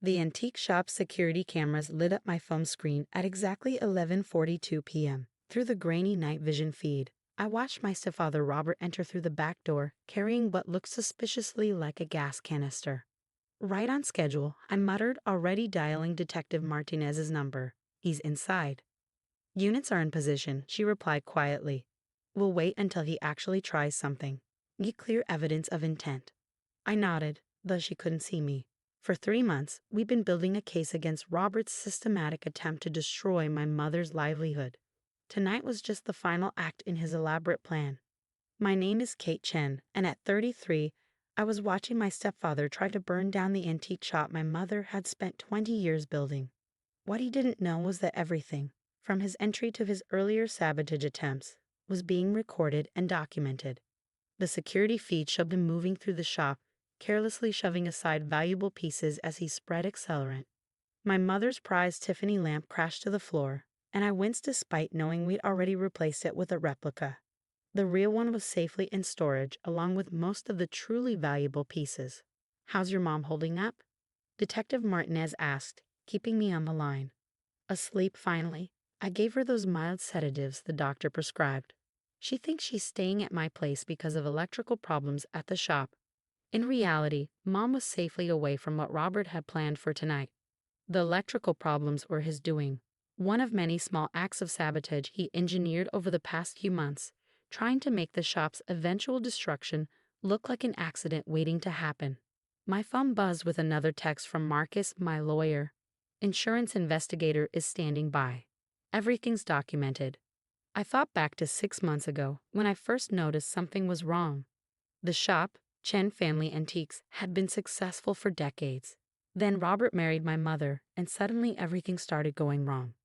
The antique shop's security cameras lit up my phone screen at exactly 11:42 p.m. Through the grainy night vision feed, I watched my stepfather Robert enter through the back door, carrying what looked suspiciously like a gas canister. Right on schedule, I muttered, already dialing Detective Martinez's number. He's inside. Units are in position, she replied quietly. We'll wait until he actually tries something. Get clear evidence of intent. I nodded, though she couldn't see me. For 3 months, we've been building a case against Robert's systematic attempt to destroy my mother's livelihood. Tonight was just the final act in his elaborate plan. My name is Kate Chen, and at 33, I was watching my stepfather try to burn down the antique shop my mother had spent 20 years building. What he didn't know was that everything, from his entry to his earlier sabotage attempts, was being recorded and documented. The security feed showed him moving through the shop, carelessly shoving aside valuable pieces as he spread accelerant. My mother's prized Tiffany lamp crashed to the floor, and I winced despite knowing we'd already replaced it with a replica. The real one was safely in storage, along with most of the truly valuable pieces. How's your mom holding up? Detective Martinez asked, keeping me on the line. Asleep finally. I gave her those mild sedatives the doctor prescribed. She thinks she's staying at my place because of electrical problems at the shop. In reality, Mom was safely away from what Robert had planned for tonight. The electrical problems were his doing, one of many small acts of sabotage he engineered over the past few months, trying to make the shop's eventual destruction look like an accident waiting to happen. My phone buzzed with another text from Marcus, my lawyer. Insurance investigator is standing by. Everything's documented. I thought back to 6 months ago when I first noticed something was wrong. The shop, Chen Family Antiques, had been successful for decades. Then Robert married my mother, and suddenly everything started going wrong.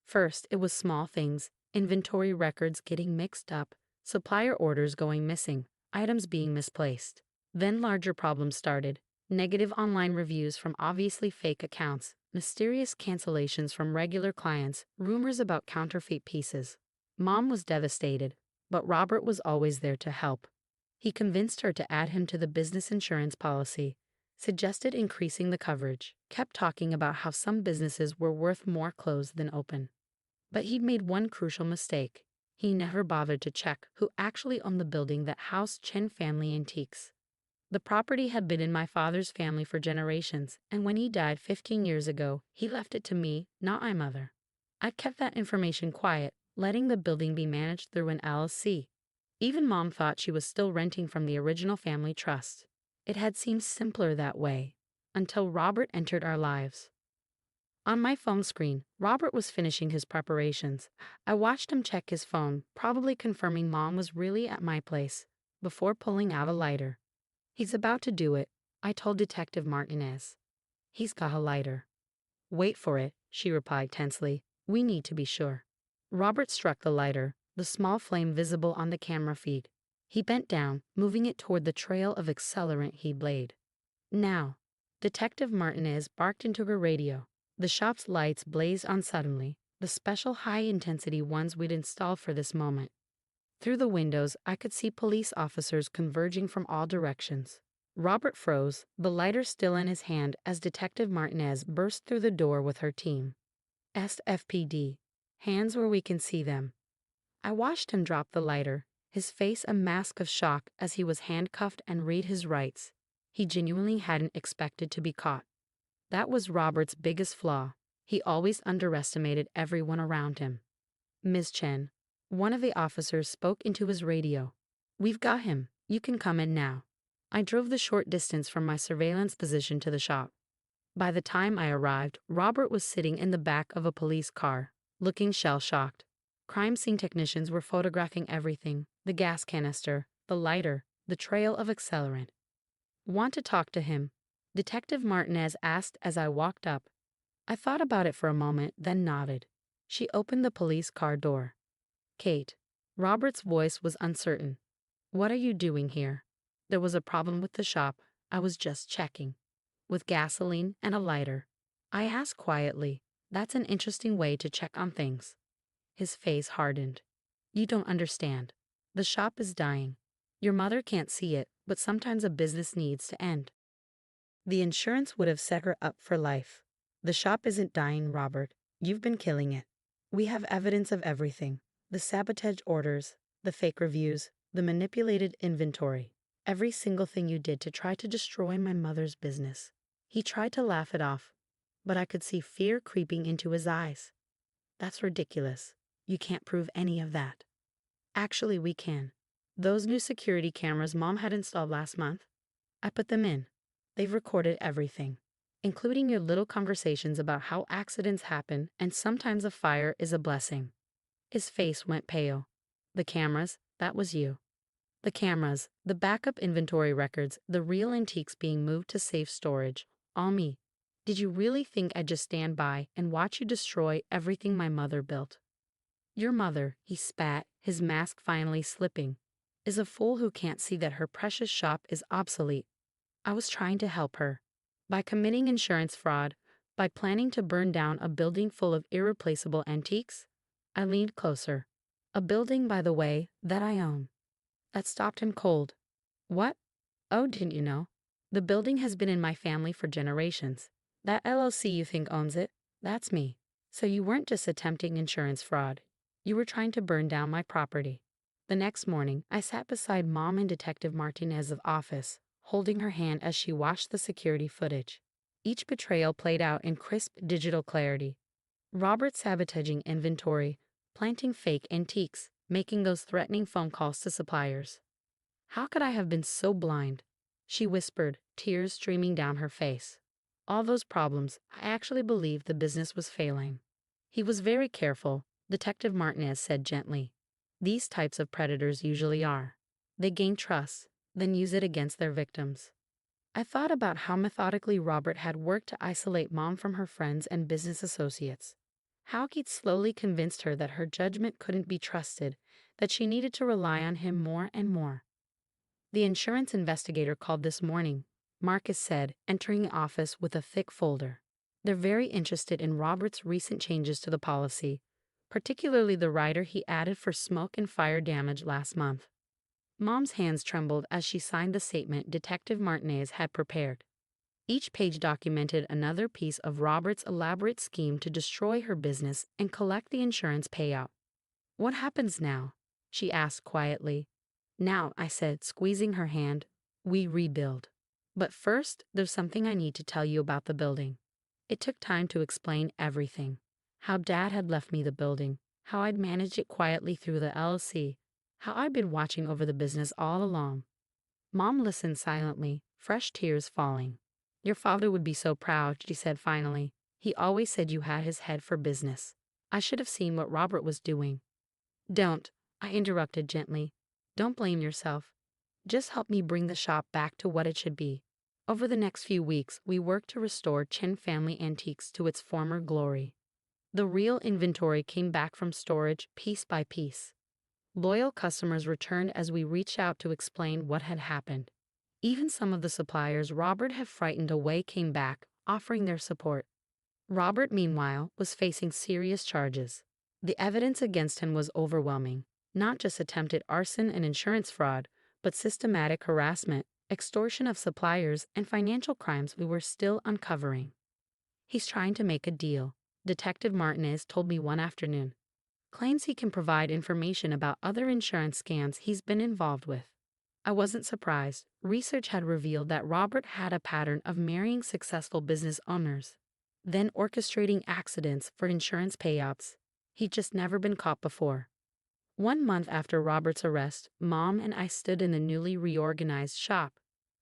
First, it was small things, inventory records getting mixed up, supplier orders going missing, items being misplaced. Then larger problems started, negative online reviews from obviously fake accounts, mysterious cancellations from regular clients, rumors about counterfeit pieces. Mom was devastated, but Robert was always there to help. He convinced her to add him to the business insurance policy, suggested increasing the coverage, kept talking about how some businesses were worth more closed than open. But he'd made one crucial mistake. He never bothered to check who actually owned the building that housed Chen Family Antiques. The property had been in my father's family for generations, and when he died 15 years ago, he left it to me, not my mother. I kept that information quiet, letting the building be managed through an LLC. Even Mom thought she was still renting from the original family trust. It had seemed simpler that way, until Robert entered our lives. On my phone screen, Robert was finishing his preparations. I watched him check his phone, probably confirming Mom was really at my place, before pulling out a lighter. He's about to do it, I told Detective Martinez. He's got a lighter. Wait for it, she replied tensely. We need to be sure. Robert struck the lighter, the small flame visible on the camera feed. He bent down, moving it toward the trail of accelerant he'd laid. Now, Detective Martinez barked into her radio. The shop's lights blazed on suddenly, the special high-intensity ones we'd installed for this moment. Through the windows, I could see police officers converging from all directions. Robert froze, the lighter still in his hand as Detective Martinez burst through the door with her team. SFPD. Hands where we can see them. I watched him drop the lighter, his face a mask of shock as he was handcuffed and read his rights. He genuinely hadn't expected to be caught. That was Robert's biggest flaw. He always underestimated everyone around him. Ms. Chen. One of the officers spoke into his radio. We've got him. You can come in now. I drove the short distance from my surveillance position to the shop. By the time I arrived, Robert was sitting in the back of a police car, looking shell-shocked. Crime scene technicians were photographing everything, the gas canister, the lighter, the trail of accelerant. Want to talk to him? Detective Martinez asked as I walked up. I thought about it for a moment, then nodded. She opened the police car door. Kate. Robert's voice was uncertain. What are you doing here? There was a problem with the shop. I was just checking. With gasoline and a lighter. I asked quietly. That's an interesting way to check on things. His face hardened. You don't understand. The shop is dying. Your mother can't see it, but sometimes a business needs to end. The insurance would have set her up for life. The shop isn't dying, Robert. You've been killing it. We have evidence of everything: the sabotage orders, the fake reviews, the manipulated inventory. Every single thing you did to try to destroy my mother's business. He tried to laugh it off, but I could see fear creeping into his eyes. That's ridiculous. You can't prove any of that. Actually, we can. Those new security cameras Mom had installed last month, I put them in. They've recorded everything, including your little conversations about how accidents happen and sometimes a fire is a blessing. His face went pale. The cameras, that was you. The cameras, the backup inventory records, the real antiques being moved to safe storage, all me. Did you really think I'd just stand by and watch you destroy everything my mother built? Your mother, he spat, his mask finally slipping, is a fool who can't see that her precious shop is obsolete. I was trying to help her. By committing insurance fraud, by planning to burn down a building full of irreplaceable antiques. I leaned closer. A building, by the way, that I own. That stopped him cold. What? Oh, didn't you know? The building has been in my family for generations. That LLC you think owns it, that's me. So you weren't just attempting insurance fraud. You were trying to burn down my property. The next morning, I sat beside Mom in Detective Martinez's office, holding her hand as she watched the security footage. Each betrayal played out in crisp digital clarity. Robert sabotaging inventory, planting fake antiques, making those threatening phone calls to suppliers. How could I have been so blind? She whispered, tears streaming down her face. All those problems, I actually believed the business was failing. He was very careful, Detective Martinez said gently. These types of predators usually are. They gain trust, then use it against their victims. I thought about how methodically Robert had worked to isolate Mom from her friends and business associates. How he'd slowly convinced her that her judgment couldn't be trusted, that she needed to rely on him more and more. The insurance investigator called this morning, Marcus said, entering the office with a thick folder. They're very interested in Robert's recent changes to the policy, particularly the rider he added for smoke and fire damage last month. Mom's hands trembled as she signed the statement Detective Martinez had prepared. Each page documented another piece of Robert's elaborate scheme to destroy her business and collect the insurance payout. What happens now? She asked quietly. Now, I said, squeezing her hand, we rebuild. But first, there's something I need to tell you about the building. It took time to explain everything. How Dad had left me the building, how I'd managed it quietly through the LLC, how I'd been watching over the business all along. Mom listened silently, fresh tears falling. Your father would be so proud, she said finally. He always said you had his head for business. I should have seen what Robert was doing. Don't, I interrupted gently. Don't blame yourself. Just help me bring the shop back to what it should be. Over the next few weeks, we worked to restore Chen Family Antiques to its former glory. The real inventory came back from storage piece by piece. Loyal customers returned as we reached out to explain what had happened. Even some of the suppliers Robert had frightened away came back, offering their support. Robert, meanwhile, was facing serious charges. The evidence against him was overwhelming. Not just attempted arson and insurance fraud, but systematic harassment, extortion of suppliers, and financial crimes we were still uncovering. He's trying to make a deal, Detective Martinez told me one afternoon. Claims he can provide information about other insurance scams he's been involved with. I wasn't surprised. Research had revealed that Robert had a pattern of marrying successful business owners, then orchestrating accidents for insurance payouts. He'd just never been caught before. 1 month after Robert's arrest, Mom and I stood in the newly reorganized shop.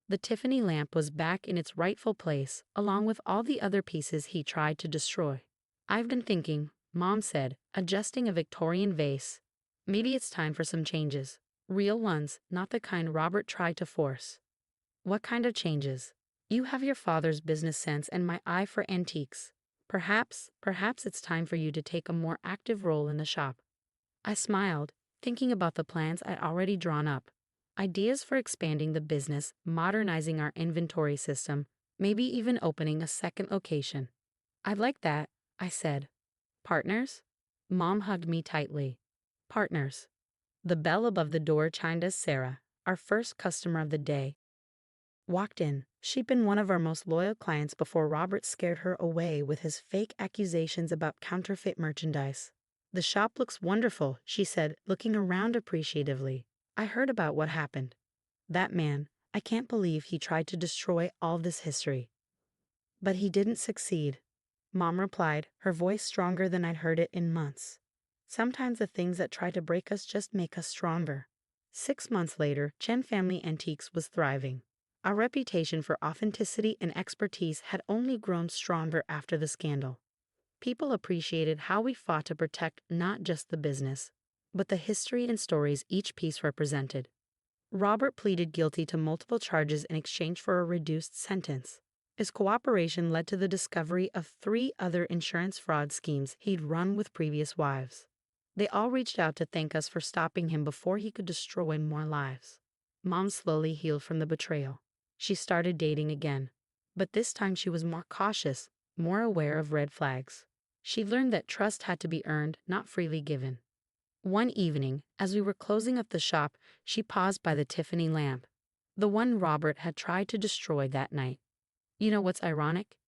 The Tiffany lamp was back in its rightful place, along with all the other pieces he tried to destroy. I've been thinking, Mom said, adjusting a Victorian vase. Maybe it's time for some changes. Real ones, not the kind Robert tried to force. What kind of changes? You have your father's business sense and my eye for antiques. Perhaps it's time for you to take a more active role in the shop. I smiled, thinking about the plans I'd already drawn up. Ideas for expanding the business, modernizing our inventory system, maybe even opening a second location. I'd like that, I said. Partners? Mom hugged me tightly. Partners. The bell above the door chimed as Sarah, our first customer of the day, walked in. She'd been one of our most loyal clients before Robert scared her away with his fake accusations about counterfeit merchandise. "The shop looks wonderful," she said, looking around appreciatively. "I heard about what happened. That man, I can't believe he tried to destroy all this history." "But he didn't succeed," Mom replied, her voice stronger than I'd heard it in months. "Sometimes the things that try to break us just make us stronger." 6 months later, Chen Family Antiques was thriving. Our reputation for authenticity and expertise had only grown stronger after the scandal. People appreciated how we fought to protect not just the business, but the history and stories each piece represented. Robert pleaded guilty to multiple charges in exchange for a reduced sentence. His cooperation led to the discovery of 3 other insurance fraud schemes he'd run with previous wives. They all reached out to thank us for stopping him before he could destroy more lives. Mom slowly healed from the betrayal. She started dating again, but this time she was more cautious, more aware of red flags. She learned that trust had to be earned, not freely given. One evening, as we were closing up the shop, she paused by the Tiffany lamp, the one Robert had tried to destroy that night. "You know what's ironic?"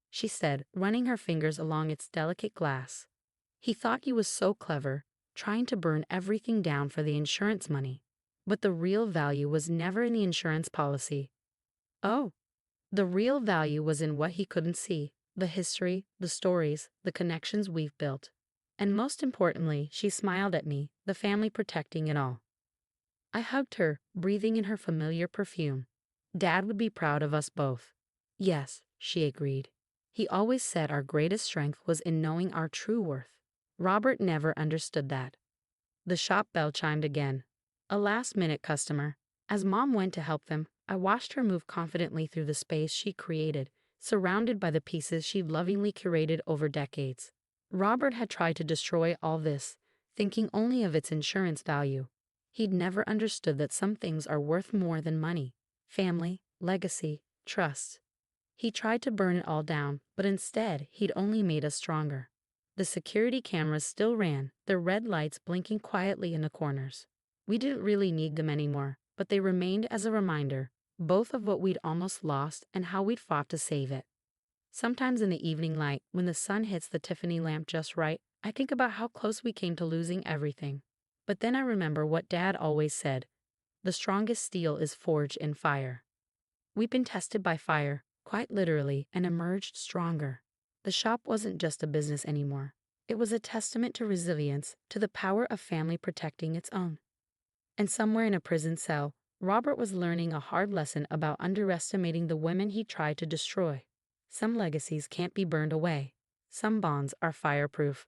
she said, running her fingers along its delicate glass. "He thought he was so clever, trying to burn everything down for the insurance money. But the real value was never in the insurance policy." "Oh." "The real value was in what he couldn't see, the history, the stories, the connections we've built. And most importantly," she smiled at me, "the family protecting it all." I hugged her, breathing in her familiar perfume. "Dad would be proud of us both." "Yes," she agreed. "He always said our greatest strength was in knowing our true worth." Robert never understood that. The shop bell chimed again. A last-minute customer. As Mom went to help them, I watched her move confidently through the space she created, surrounded by the pieces she'd lovingly curated over decades. Robert had tried to destroy all this, thinking only of its insurance value. He'd never understood that some things are worth more than money: family, legacy, trust. He tried to burn it all down, but instead, he'd only made us stronger. The security cameras still ran, their red lights blinking quietly in the corners. We didn't really need them anymore, but they remained as a reminder, both of what we'd almost lost and how we'd fought to save it. Sometimes in the evening light, when the sun hits the Tiffany lamp just right, I think about how close we came to losing everything. But then I remember what Dad always said: the strongest steel is forged in fire. We've been tested by fire, quite literally, and emerged stronger. The shop wasn't just a business anymore. It was a testament to resilience, to the power of family protecting its own. And somewhere in a prison cell, Robert was learning a hard lesson about underestimating the women he tried to destroy. Some legacies can't be burned away. Some bonds are fireproof.